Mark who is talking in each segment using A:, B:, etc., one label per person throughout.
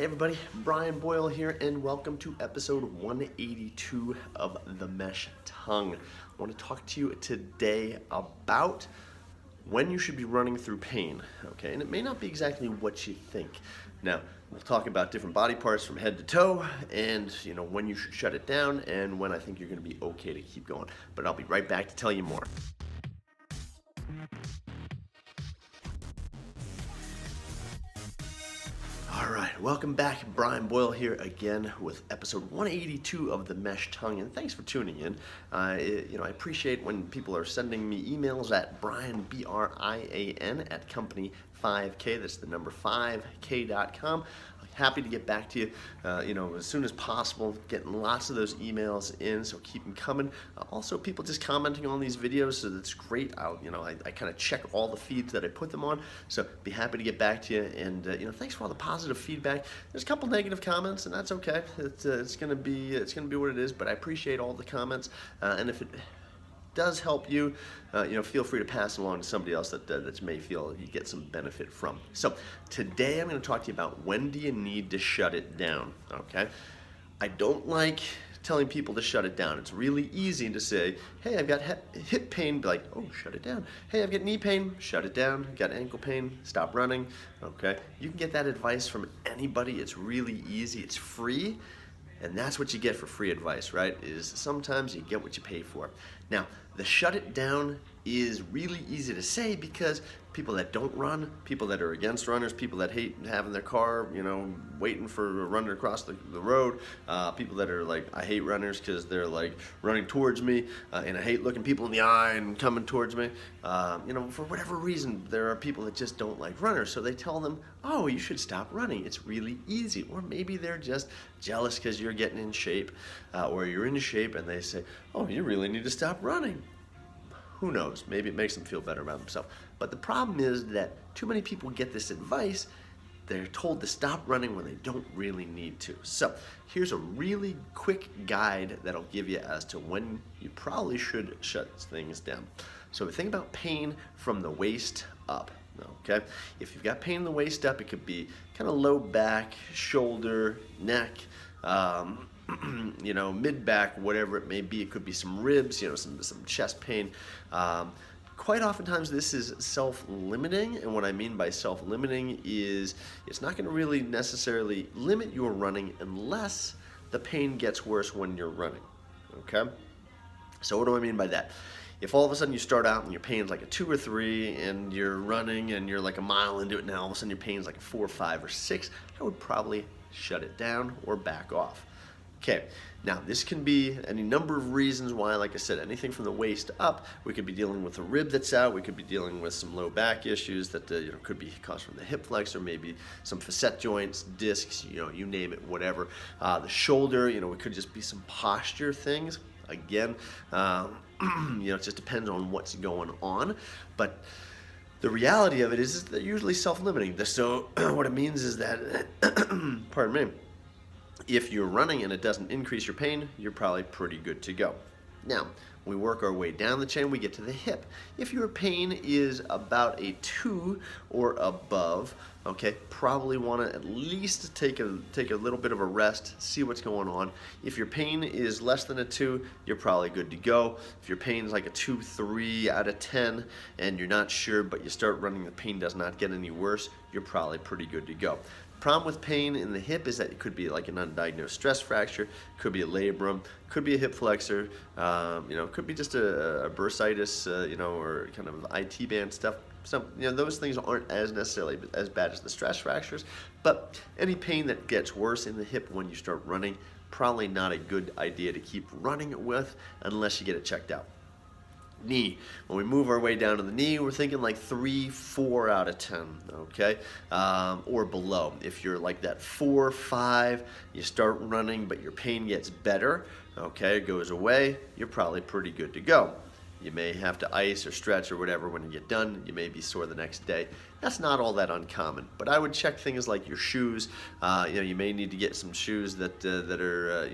A: Hey everybody, Brian Boyle here, and welcome to episode 182 of The Mesh Tongue. I want to talk to you today about when you should be running through pain, okay? And it may not be exactly what you think. Now, we'll talk about different body parts from head to toe, and when you should shut it down, and when I think you're going to be okay to keep going. But I'll be right back to tell you more. All right, welcome back. Brian Boyle here again with episode 182 of The Mesh Tongue, and thanks for tuning in. I appreciate when people are sending me emails at Brian, B-R-I-A-N, at company5k, that's the number 5k.com. Happy to get back to you, as soon as possible. Getting lots of those emails in, so keep them coming. Also, people just commenting on these videos, so that's great. I kind of check all the feeds that I put them on, so be happy to get back to you. And thanks for all the positive feedback. There's a couple negative comments, and that's okay. It's gonna be what it is. But I appreciate all the comments, and if it does help you, feel free to pass it along to somebody else that may feel you get some benefit from. So today I'm going to talk to you about when do you need to shut it down, okay? I don't like telling people to shut it down. It's really easy to say, hey, I've got hip pain, be like, oh, shut it down. Hey, I've got knee pain, shut it down. Got ankle pain, stop running, okay? You can get that advice from anybody. It's really easy, it's free. And that's what you get for free advice, right? Is sometimes you get what you pay for. Now, the shut it down is really easy to say because people that don't run, people that are against runners, people that hate having their car, waiting for a runner across the road, people that are like, I hate runners because they're like running towards me, and I hate looking people in the eye and coming towards me. For whatever reason, there are people that just don't like runners, so they tell them, oh, you should stop running. It's really easy. Or maybe they're just jealous because you're getting in shape, or you're in shape, and they say, oh, you really need to stop running. Who knows? Maybe it makes them feel better about themselves. But the problem is that too many people get this advice. They're told to stop running when they don't really need to. So here's a really quick guide that'll give you as to when you probably should shut things down. So think about pain from the waist up. Okay, if you've got pain in the waist up, it could be kind of low back, shoulder, neck, mid back, whatever it may be. It could be some ribs, some chest pain. Quite oftentimes this is self-limiting, and what I mean by self-limiting is it's not going to really necessarily limit your running unless the pain gets worse when you're running. Okay, so what do I mean by that? If all of a sudden you start out and your pain's like a 2 or 3 and you're running and you're like a mile into it now, all of a sudden your pain's like a 4, 5, or 6, I would probably shut it down or back off. Okay, now this can be any number of reasons why. Like I said, anything from the waist up. We could be dealing with a rib that's out. We could be dealing with some low back issues that could be caused from the hip flexor, maybe some facet joints, discs, you name it, whatever. The shoulder, it could just be some posture things. Again, it just depends on what's going on. But the reality of it is they're usually self-limiting. So what it means is that, pardon me, if you're running and it doesn't increase your pain, you're probably pretty good to go. Now, we work our way down the chain, we get to the hip. If your pain is about a 2 or above, okay, probably want to at least take a little bit of a rest, see what's going on. If your pain is less than a 2, you're probably good to go. If your pain is like a 2, 3 out of 10, and you're not sure, but you start running, the pain does not get any worse, you're probably pretty good to go. Problem with pain in the hip is that it could be like an undiagnosed stress fracture, could be a labrum, could be a hip flexor, could be just a bursitis, or kind of IT band stuff. So, those things aren't as necessarily as bad as the stress fractures, but any pain that gets worse in the hip when you start running, probably not a good idea to keep running with unless you get it checked out. Knee. When we move our way down to the knee, we're thinking like 3, 4 out of 10, okay? Or below. If you're like that 4, 5, you start running, but your pain gets better, okay, it goes away, you're probably pretty good to go. You may have to ice or stretch or whatever when you get done. You may be sore the next day. That's not all that uncommon, but I would check things like your shoes. You may need to get some shoes that are,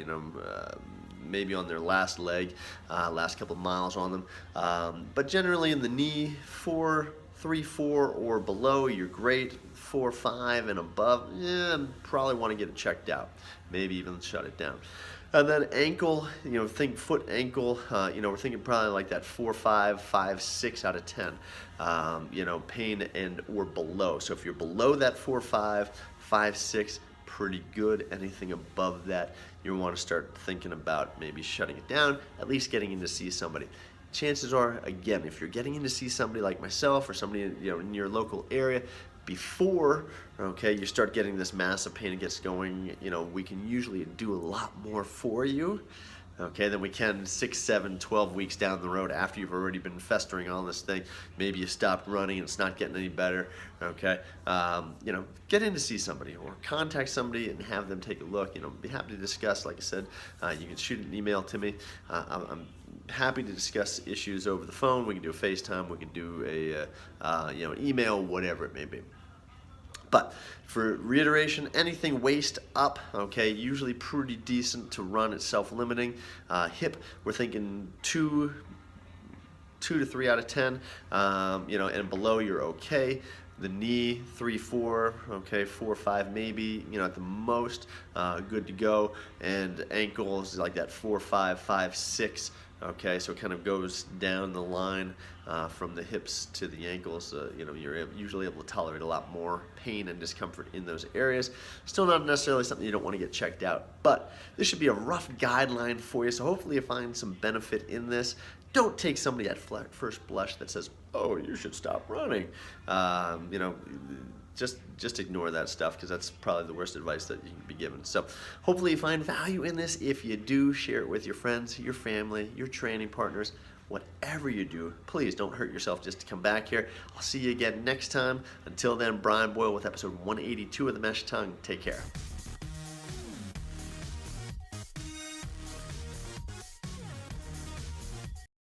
A: maybe on their last leg, last couple of miles on them. But generally in the knee, 4, 3, 4 or below, you're great. 4, 5 and above, probably want to get it checked out. Maybe even shut it down. And then ankle, think foot, ankle, we're thinking probably like that 4, 5, 5, 6 out of 10, pain and or below. So if you're below that 4, 5, 5, 6, pretty good. Anything above that, you want to start thinking about maybe shutting it down, at least getting in to see somebody. Chances are, again, if you're getting in to see somebody like myself or somebody in your local area, before you start getting this massive pain and gets going, we can usually do a lot more for you, than we can 6, 7, 12 weeks down the road after you've already been festering on this thing. Maybe you stopped running and it's not getting any better. Get in to see somebody or contact somebody and have them take a look. Be happy to discuss. Like I said, you can shoot an email to me. I'm happy to discuss issues over the phone. We can do a FaceTime. We can do an email, whatever it may be. But for reiteration, anything waist up, usually pretty decent to run. It's self-limiting. Hip, we're thinking 2 to 3 out of 10, and below you're okay. The knee, 3, 4, 4, 5 maybe, at the most, good to go. And ankles like that 4, 5, 5, 6. So it kind of goes down the line from the hips to the ankles. You're usually able to tolerate a lot more pain and discomfort in those areas. Still not necessarily something you don't want to get checked out, but this should be a rough guideline for you. So hopefully you find some benefit in this. Don't take somebody at first blush that says, "Oh, you should stop running." Just ignore that stuff, because that's probably the worst advice that you can be given. So hopefully you find value in this. If you do, share it with your friends, your family, your training partners. Whatever you do, please don't hurt yourself just to come back here. I'll see you again next time. Until then, Brian Boyle with episode 182 of The Mesh Tongue. Take care.